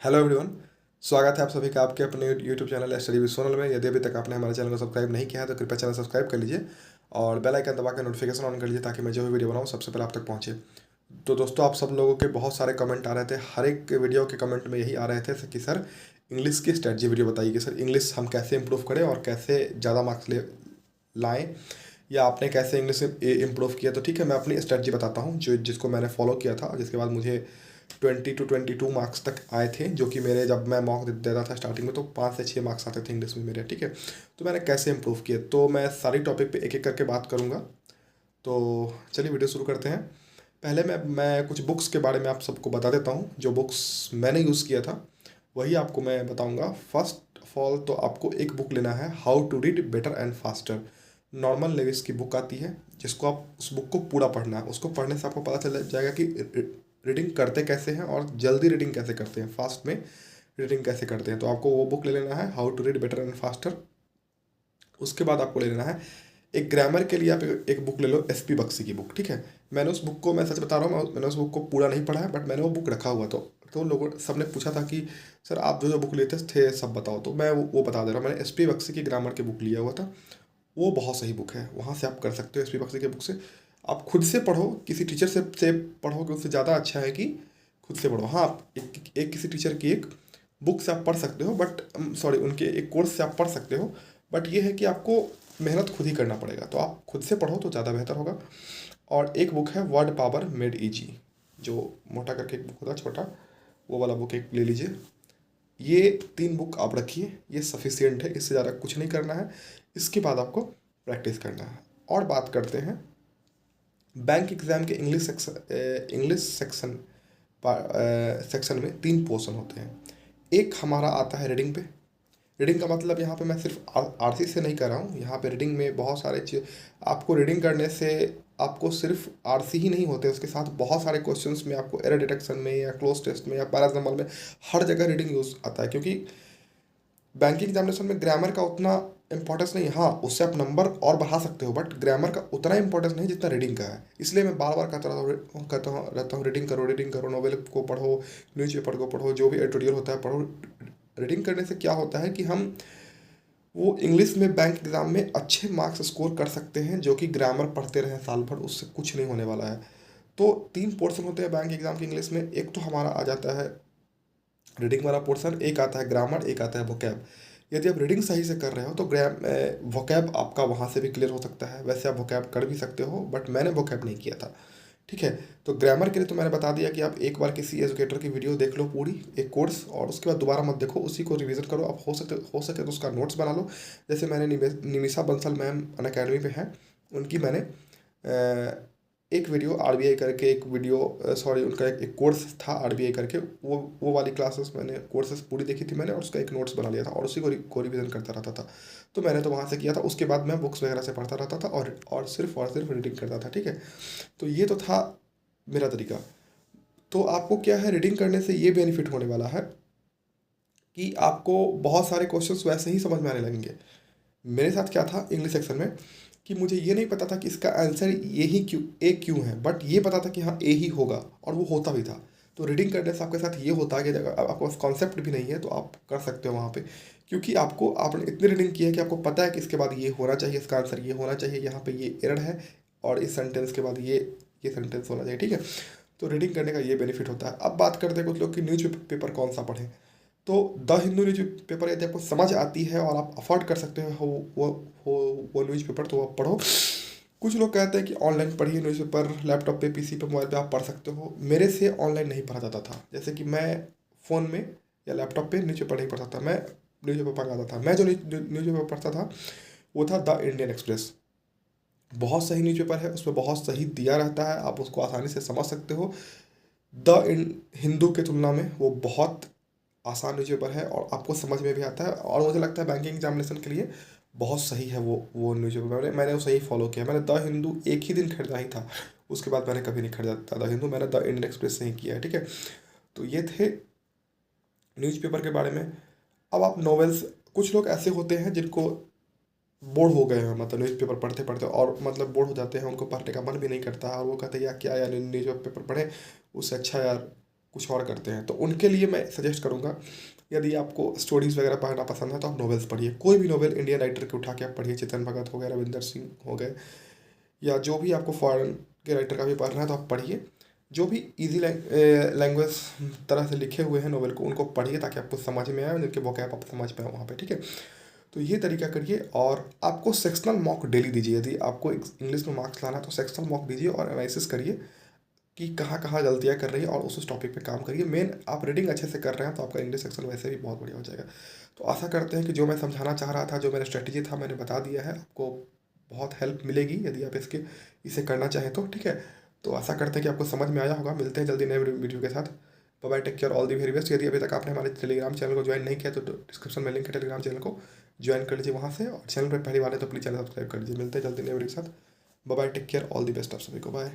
Hello everyone. स्वागत है आप सभी का आपके अपने YouTube channel study with Sonal में। यदि अभी तक आपने हमारे चैनल को सब्सक्राइब नहीं किया है तो कृपया चैनल सब्सक्राइब कर लीजिए और बेल आइकन दबा के नोटिफिकेशन ऑन कर लीजिए ताकि मैं जो भी वीडियो बनाऊँ सबसे पहले आप तक पहुँचे। तो दोस्तों, आप सब लोगों के बहुत सारे कमेंट आ रहे थे। हर एक वीडियो के कमेंट में यही आ रहे थे कि सर इंग्लिश की स्ट्रेटजी वीडियो बताइए कि सर इंग्लिश हम कैसे इंप्रूव करें और कैसे ज़्यादा मार्क्स ले लाएँ, या आपने कैसे इंग्लिश इम्प्रूव किया। तो ठीक है, मैं अपनी स्ट्रेटजी बताता हूँ जो जिसको मैंने फॉलो किया था, जिसके बाद मुझे 20 to 22 मार्क्स तक आए थे, जो कि मेरे जब मैं मॉक देता था स्टार्टिंग में तो 5 से 6 मार्क्स आते थे इंग्लिश में मेरे। ठीक है, तो मैंने कैसे इंप्रूव किए तो मैं सारी टॉपिक पे एक एक करके बात करूँगा। तो चलिए वीडियो शुरू करते हैं। पहले मैं कुछ बुक्स के बारे में आप सबको बता देता हूँ। जो बुक्स मैंने यूज़ किया था वही आपको मैं बताऊँगा। फर्स्ट ऑफ ऑल तो आपको एक बुक लेना है, how to read better and faster. Normal Lewis की बुक आती है, जिसको आप उस बुक को पूरा पढ़ना है। उसको पढ़ने से आपको पता चल जाएगा कि रीडिंग करते कैसे हैं और जल्दी रीडिंग कैसे करते हैं, फास्ट में रीडिंग कैसे करते हैं। तो आपको वो बुक ले लेना है, how to read better and faster. उसके बाद आपको ले लेना है एक ग्रामर के लिए, आप एक बुक ले लो, एसपी बख्शी की बुक। ठीक है, मैंने उस बुक को, मैं सच बता रहा हूँ, मैंने उस बुक को पूरा नहीं पढ़ा है, बट मैंने वो बुक रखा हुआ। तो लोगों सब ने पूछा था कि सर आप जो जो बुक लेते थे सब बताओ, तो मैं वो बता दे रहा हूँ। मैंने एसपी बख्शी की ग्रामर की बुक लिया हुआ था। वो बहुत सही बुक है, वहाँ से आप कर सकते हो। एसपी बख्शी के बुक से आप खुद से पढ़ो, किसी टीचर से पढ़ोगे उससे ज़्यादा अच्छा है कि खुद से पढ़ो। हाँ, आप एक किसी टीचर की एक बुक से आप पढ़ सकते हो, बट सॉरी, उनके एक कोर्स से आप पढ़ सकते हो, बट ये है कि आपको मेहनत खुद ही करना पड़ेगा। तो आप खुद से पढ़ो तो ज़्यादा बेहतर होगा। और एक बुक है वर्ड पावर मेड इजी, जो मोटा करके एक बुक होता है, छोटा, वो वाला बुक एक ले लीजिए। ये 3 बुक आप रखिए, ये सफिशियंट है, इससे ज़्यादा कुछ नहीं करना है। इसके बाद आपको प्रैक्टिस करना है। और बात करते हैं बैंक एग्ज़ाम के इंग्लिश सेक्शन में 3 पोर्शन होते हैं। एक हमारा आता है रीडिंग पे। रीडिंग का मतलब यहाँ पे मैं सिर्फ आरसी से नहीं कर रहा हूँ। यहाँ पे रीडिंग में बहुत सारे चीज, आपको रीडिंग करने से आपको सिर्फ आरसी ही नहीं होते, उसके साथ बहुत सारे क्वेश्चंस में आपको एरर डिटेक्शन में या क्लोज टेस्ट में या पैराग्रामर में हर जगह रीडिंग यूज आता है। क्योंकि बैंकिंग एग्जामिनेशन में ग्रामर का उतना इंपॉर्टेंस नहीं है। हाँ, उससे आप नंबर और बढ़ा सकते हो, बट ग्रामर का उतना इंपॉर्टेंस नहीं जितना रीडिंग का है। इसलिए मैं बार बार कहता हूँ रीडिंग करो, नॉवेल को पढ़ो, न्यूज़पेपर को पढ़ो, जो भी एडिटोरियल होता है पढ़ो। रीडिंग करने से क्या होता है कि हम वो इंग्लिश में बैंक एग्ज़ाम में अच्छे मार्क्स स्कोर कर सकते हैं, जो कि ग्रामर पढ़ते रहें साल भर उससे कुछ नहीं होने वाला है। तो 3 पोर्शन होते हैं बैंक एग्ज़ाम के इंग्लिश में। एक तो हमारा आ जाता है रीडिंग वाला पोर्शन, एक आता है ग्रामर, एक आता है वोकैब। यदि आप रीडिंग सही से कर रहे हो तो वोकैब आपका वहाँ से भी क्लियर हो सकता है। वैसे आप वोकैब कर भी सकते हो, बट मैंने वोकैब नहीं किया था। ठीक है, तो ग्रामर के लिए तो मैंने बता दिया कि आप एक बार किसी एजुकेटर की वीडियो देख लो पूरी, एक कोर्स, और उसके बाद दोबारा मत देखो, उसी को रिवीजन करो। आप हो सके तो उसका नोट्स बना लो। जैसे मैंने निमिषा बंसल मैम अनअकैडमी पे हैं, उनकी मैंने एक वीडियो आरबीआई करके, एक वीडियो सॉरी, उनका एक कोर्स था आरबीआई करके, वो वाली क्लासेस मैंने, कोर्सेस पूरी देखी थी मैंने, और उसका एक नोट्स बना लिया था और उसी को रिवीजन करता रहता था। तो मैंने तो वहाँ से किया था। उसके बाद मैं बुक्स वगैरह से पढ़ता रहता था और सिर्फ रीडिंग करता था। ठीक है, तो ये तो था मेरा तरीका। तो आपको क्या है, रीडिंग करने से ये बेनिफिट होने वाला है कि आपको बहुत सारे क्वेश्चंस वैसे ही समझ में आने लगेंगे। मेरे साथ क्या था इंग्लिश सेक्शन में कि मुझे ये नहीं पता था कि इसका आंसर ये ही क्यों, ए क्यों है, बट ये पता था कि हाँ ए ही होगा, और वो होता भी था। तो रीडिंग करने से आपके साथ ये होता है कि अगर आपके पास कॉन्सेप्ट भी नहीं है तो आप कर सकते हो वहाँ पे, क्योंकि आपने इतनी रीडिंग की है कि आपको पता है कि इसके बाद ये होना चाहिए, इसका आंसर ये होना चाहिए, यहाँ पे ये एरर है, और इस सेंटेंस के बाद ये सेंटेंस होना चाहिए। ठीक है, तो रीडिंग करने का ये बेनिफिट होता है। अब बात करते हैं कुछ लोग कि न्यूज पेपर कौन सा पढ़ें। तो द हिंदू न्यूज पेपर यदि आपको समझ आती है और आप अफोर्ड कर सकते हो वो वो न्यूज पेपर, तो आप पढ़ो। कुछ लोग कहते हैं कि ऑनलाइन पढ़िए न्यूज़पेपर, लैपटॉप पे, पीसी पे, मोबाइल पे आप पढ़ सकते हो। मेरे से ऑनलाइन नहीं पढ़ा जाता था। जैसे कि मैं फ़ोन में या लैपटॉप पे न्यूज़पेपर नहीं पढ़ता था, मैं न्यूज़पेपर मंगाता था। मैं जो न्यूज़पेपर पढ़ता था वो था द इंडियन एक्सप्रेस। बहुत सही न्यूज़पेपर है, उसमें बहुत सही दिया रहता है, आप उसको आसानी से समझ सकते हो। हिंदू के तुलना में वो बहुत आसान न्यूज़पेपर है और आपको समझ में भी आता है, और मुझे लगता है बैंकिंग एग्जामिनेशन के लिए बहुत सही है वो न्यूज़पेपर। मैंने उसे ही फॉलो किया। मैंने द हिंदू एक ही दिन खरीदा ही था, उसके बाद मैंने कभी नहीं खरीदा द हिंदू, मैंने द इंडियन एक्सप्रेस से ही किया है। ठीक है, तो ये थे न्यूज़पेपर के बारे में। अब आप नॉवेल्स, कुछ लोग ऐसे होते हैं जिनको बोर हो गए हैं, मतलब न्यूज़पेपर पढ़ते पढ़ते, और मतलब बोर हो जाते हैं, उनको पढ़ने का मन भी नहीं करता है, और वो कहते हैं यार क्या यार न्यूज़पेपर पढ़े, उससे अच्छा यार कुछ और करते हैं। तो उनके लिए मैं सजेस्ट करूँगा, यदि आपको स्टोरीज़ वगैरह पढ़ना पसंद है तो आप नॉवेल्स पढ़िए, कोई भी नॉवेल इंडियन राइटर के उठा के आप पढ़िए, चेतन भगत हो गए, रविंदर सिंह हो गए, या जो भी आपको फॉरेन के राइटर का भी पढ़ना है तो आप पढ़िए। जो भी इजी लैंग्वेज तरह से लिखे हुए हैं नॉवेल को, उनको पढ़िए ताकि आपको समझ में आए, उनके वोकैब आप समझ पाए वहाँ पे, ठीक है। तो ये तरीका करिए। और आपको सेक्शनल मॉक डेली दीजिए, यदि आपको इंग्लिश में मार्क्स लाना है तो सेक्शनल मॉक दीजिए और एनालिसिस करिए कि कहाँ कहाँ गलतियाँ कर रही है, और उस टॉपिक पे काम करिए। मेन आप रीडिंग अच्छे से कर रहे हैं तो आपका इंग्लिश सेक्शन वैसे भी बहुत बढ़िया हो जाएगा। तो आशा करते हैं कि जो मैं समझाना चाह रहा था, जो मेरा स्ट्रेटजी था, मैंने बता दिया है, आपको बहुत हेल्प मिलेगी यदि आप इसे करना चाहें तो, ठीक है। तो आशा करते हैं कि आपको समझ में आया होगा। मिलते हैं जल्दी नए वीडियो के साथ। Bye bye, take care, all the very best. यदि अभी तक आपने हमारे टेलीग्राम चैनल को ज्वाइन नहीं किया तो डिस्क्रिप्शन में लिंक है, टेलीग्राम चैनल को ज्वाइन कर लीजिए वहाँ से। और चैनल पर पहली बार है तो प्लीज़ चैनल सब्सक्राइब कर लीजिए। मिलते हैं जल्दी नए वीडियो के साथ। Bye bye, take care, all the best आप सभी को, बाय।